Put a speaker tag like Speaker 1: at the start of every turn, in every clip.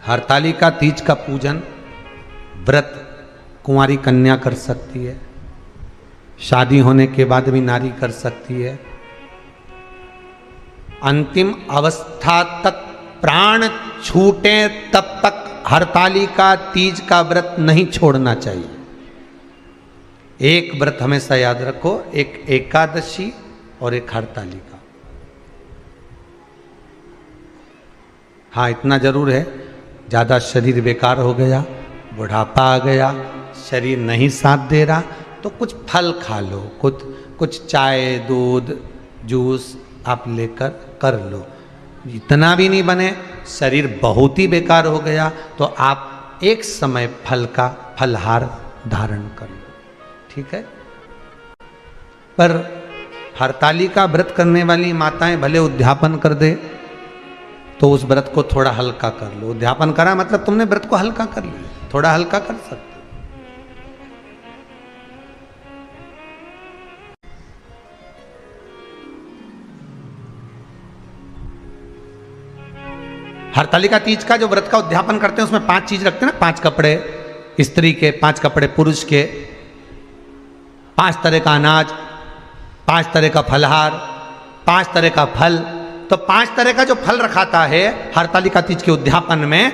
Speaker 1: हरतालिका तीज का पूजन व्रत कुंवारी कन्या कर सकती है, शादी होने के बाद भी नारी कर सकती है। अंतिम अवस्था तक प्राण छूटे तब तक हरतालिका तीज का व्रत नहीं छोड़ना चाहिए। एक व्रत हमेशा याद रखो, एक एकादशी और एक हरतालिका। हाँ, इतना जरूर है, ज़्यादा शरीर बेकार हो गया, बुढ़ापा आ गया, शरीर नहीं साथ दे रहा, तो कुछ फल खा लो, कुछ चाय दूध जूस आप लेकर कर लो। इतना भी नहीं बने, शरीर बहुत ही बेकार हो गया, तो आप एक समय फल का फलहार धारण कर लो, ठीक है। पर हरतालिका व्रत करने वाली माताएं भले उद्यापन कर दे, तो उस व्रत को थोड़ा हल्का कर लो। उद्यापन करा मतलब तुमने व्रत को हल्का कर लिया, थोड़ा हल्का कर सकते। हरतालिका तीज का जो व्रत का उद्यापन करते हैं उसमें 5 चीज रखते हैं ना, 5 कपड़े स्त्री के, 5 कपड़े पुरुष के, 5 तरह का अनाज, 5 तरह का फलहार, 5 तरह का फल। तो 5 तरह का जो फल रखाता है हरतालिका तीज के उद्यापन में,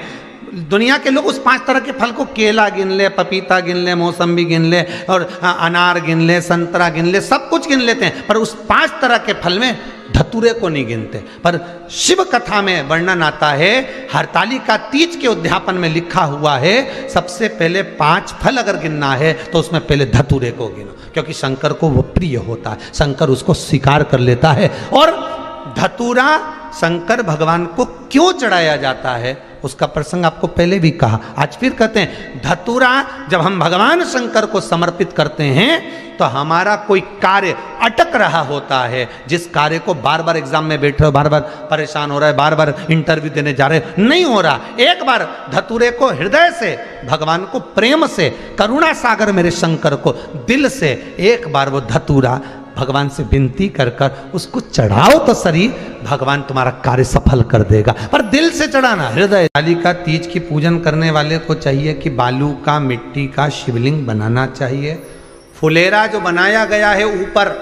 Speaker 1: दुनिया के लोग उस 5 तरह के फल को केला गिन ले, पपीता गिन ले, मौसम्बी गिन ले, और अनार गिन ले, संतरा गिन ले, सब कुछ गिन लेते हैं, पर उस 5 तरह के फल में धतूरे को नहीं गिनते। पर शिव कथा में वर्णन आता है, हरतालिका तीज के उद्यापन में लिखा हुआ है, सबसे पहले 5 फल अगर गिनना है तो उसमें पहले धतूरे को गिनो, क्योंकि शंकर को वो प्रिय होता है, शंकर उसको स्वीकार कर लेता है। और धतूरा शंकर भगवान को क्यों चढ़ाया जाता है उसका प्रसंग आपको पहले भी कहा, आज फिर कहते हैं। धतूरा जब हम भगवान शंकर को समर्पित करते हैं तो हमारा कोई कार्य अटक रहा होता है, जिस कार्य को बार बार एग्जाम में बैठ रहे हो, बार बार परेशान हो रहा है, बार बार इंटरव्यू देने जा रहे हो, नहीं हो रहा, एक बार धतूरे को हृदय से भगवान को प्रेम से, करुणा सागर मेरे शंकर को दिल से एक बार वो धतूरा भगवान से विनती कर कर उसको चढ़ाओ तो सही, भगवान तुम्हारा कार्य सफल कर देगा। पर दिल से चढ़ाना, हृदय। हरतालिका तीज की पूजन करने वाले को चाहिए कि बालू का, मिट्टी का शिवलिंग बनाना चाहिए। फुलेरा जो बनाया गया है ऊपर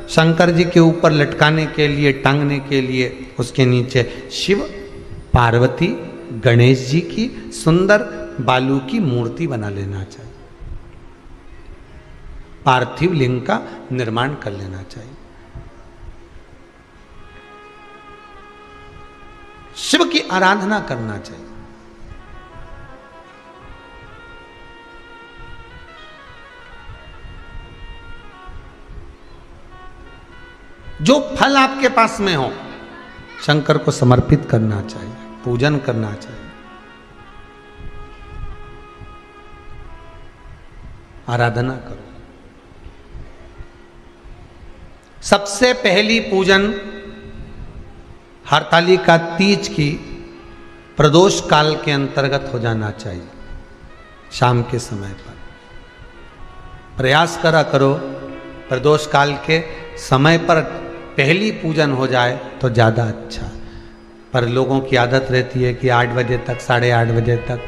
Speaker 1: शंकर जी के ऊपर लटकाने के लिए, टांगने के लिए, उसके नीचे शिव पार्वती गणेश जी की सुंदर बालू की मूर्ति बना लेना चाहिए, पार्थिव लिंग का निर्माण कर लेना चाहिए। शिव की आराधना करना चाहिए। जो फल आपके पास में हो शंकर को समर्पित करना चाहिए, पूजन करना चाहिए, आराधना करो। सबसे पहली पूजन हरतालिका तीज की प्रदोष काल के अंतर्गत हो जाना चाहिए, शाम के समय पर। प्रयास करो प्रदोष काल के समय पर पहली पूजन हो जाए तो ज़्यादा अच्छा। पर लोगों की आदत रहती है कि 8 बजे तक, 8:30 बजे तक,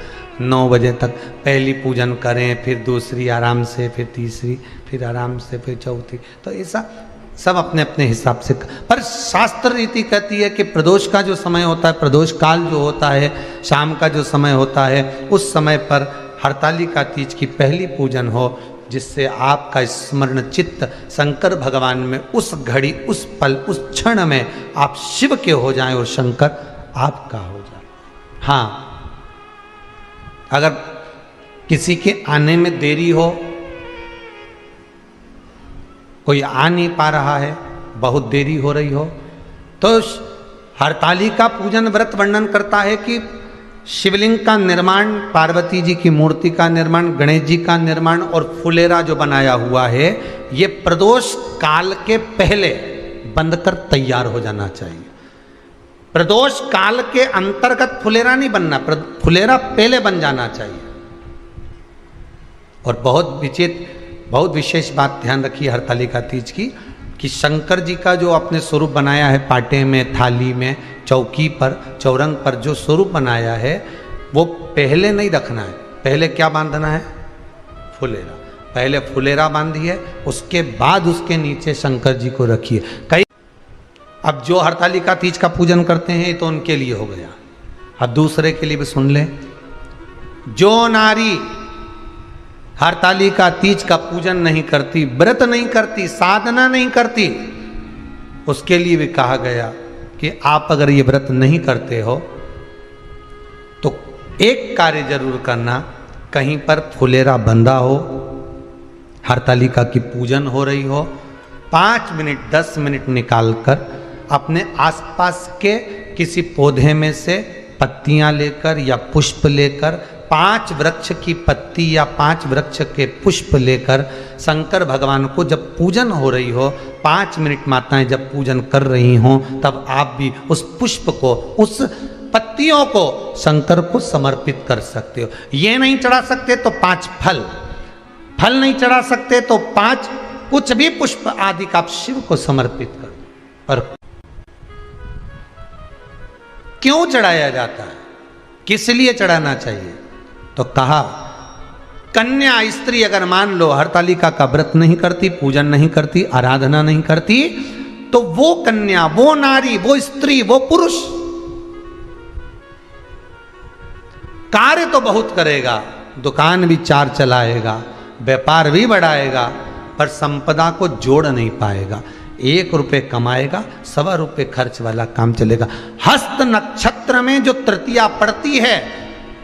Speaker 1: 9 बजे तक पहली पूजन करें, फिर दूसरी आराम से, फिर तीसरी, फिर आराम से, फिर चौथी। तो ऐसा सब अपने अपने हिसाब से। पर शास्त्र रीति कहती है कि प्रदोष का जो समय होता है, प्रदोष काल जो होता है, शाम का जो समय होता है, उस समय पर हरतालिका तीज की पहली पूजन हो, जिससे आपका स्मरण चित्त शंकर भगवान में उस घड़ी, उस पल, उस क्षण में आप शिव के हो जाएं और शंकर आपका हो जाए। हाँ, अगर किसी के आने में देरी हो, कोई आ नहीं पा रहा है, बहुत देरी हो रही हो, तो हरतालिका पूजन व्रत वर्णन करता है कि शिवलिंग का निर्माण, पार्वती जी की मूर्ति का निर्माण, गणेश जी का निर्माण और फुलेरा जो बनाया हुआ है, ये प्रदोष काल के पहले बनकर तैयार हो जाना चाहिए। प्रदोष काल के अंतर्गत फुलेरा नहीं बनना, फुलेरा पहले बन जाना चाहिए। और बहुत विशेष बात ध्यान रखिए हरतालिका तीज की, कि शंकर जी का जो अपने स्वरूप बनाया है, पाटे में, थाली में, चौकी पर, चौरंग पर जो स्वरूप बनाया है, वो पहले नहीं रखना है। पहले क्या बांधना है? फुलेरा। पहले फुलेरा बांधिए, उसके बाद उसके नीचे शंकर जी को रखिए। कई अब जो हरतालिका तीज का पूजन करते हैं तो उनके लिए हो गया। अब दूसरे के लिए भी सुन ले। जो नारी हरतालिका तीज का पूजन नहीं करती, व्रत नहीं करती, साधना नहीं करती, उसके लिए भी कहा गया कि आप अगर ये व्रत नहीं करते हो तो एक कार्य जरूर करना, कहीं पर फुलेरा बंधा हो, हरतालिका की पूजन हो रही हो, 5 मिनट 10 मिनट निकालकर अपने आसपास के किसी पौधे में से पत्तियां लेकर या पुष्प लेकर, 5 वृक्ष की पत्ती या 5 वृक्ष के पुष्प लेकर शंकर भगवान को जब पूजन हो रही हो, 5 मिनट माताएं जब पूजन कर रही हों, तब आप भी उस पुष्प को, उस पत्तियों को शंकर को समर्पित कर सकते हो। ये नहीं चढ़ा सकते तो 5 फल नहीं चढ़ा सकते तो 5 कुछ भी पुष्प आदि का आप शिव को समर्पित कर दो। और क्यों चढ़ाया जाता है, किस लिए चढ़ाना चाहिए? तो कहा कन्या स्त्री अगर मान लो हरतालिका का व्रत नहीं करती, पूजन नहीं करती, आराधना नहीं करती, तो वो कन्या, वो नारी, वो स्त्री, वो पुरुष कार्य तो बहुत करेगा, दुकान भी 4 चलाएगा, व्यापार भी बढ़ाएगा, पर संपदा को जोड़ नहीं पाएगा। 1 रुपये कमाएगा, 1.25 रुपये खर्च वाला काम चलेगा। हस्त नक्षत्र में जो तृतीया पड़ती है,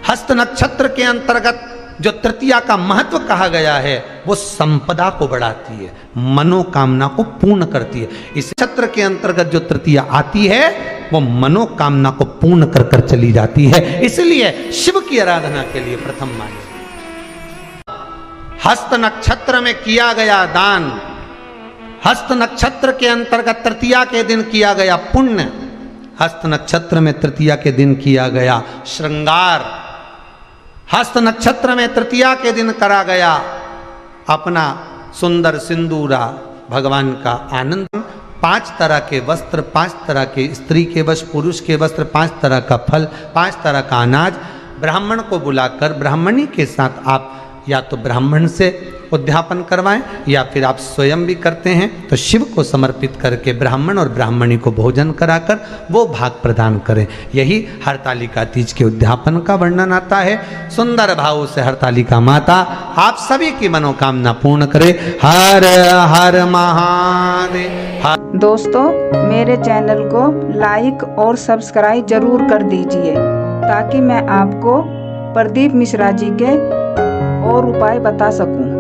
Speaker 1: हस्त नक्षत्र के अंतर्गत जो तृतीया का महत्व कहा गया है, वो संपदा को बढ़ाती है, मनोकामना को पूर्ण करती है। इस नक्षत्र के अंतर्गत जो तृतीया आती है वो मनोकामना को पूर्ण कर कर चली जाती है। इसलिए शिव की आराधना के लिए प्रथम मान्य हस्त नक्षत्र में किया गया दान, हस्त नक्षत्र के अंतर्गत तृतीया के दिन किया गया पुण्य, हस्त नक्षत्र में तृतीया के दिन किया गया श्रृंगार, हस्त नक्षत्र में तृतीया के दिन करा गया अपना सुंदर सिंदूरा, भगवान का आनंद, 5 तरह के वस्त्र, 5 तरह के स्त्री के वस्त्र, पुरुष के वस्त्र, 5 तरह का फल, 5 तरह का अनाज, ब्राह्मण को बुलाकर ब्राह्मणी के साथ आप या तो ब्राह्मण से उद्यापन करवाएं या फिर आप स्वयं भी करते हैं तो शिव को समर्पित करके ब्राह्मण और ब्राह्मणी को भोजन कराकर वो भाग प्रदान करें। यही हरतालिका तीज के उद्यापन का वर्णन आता है। सुंदर भाव से हरतालिका माता आप सभी की मनोकामना पूर्ण करे। हर हर महादेव।
Speaker 2: दोस्तों, मेरे चैनल को लाइक और सब्सक्राइब जरूर कर दीजिए ताकि मैं आपको प्रदीप मिश्रा जी के और उपाय बता सकूं।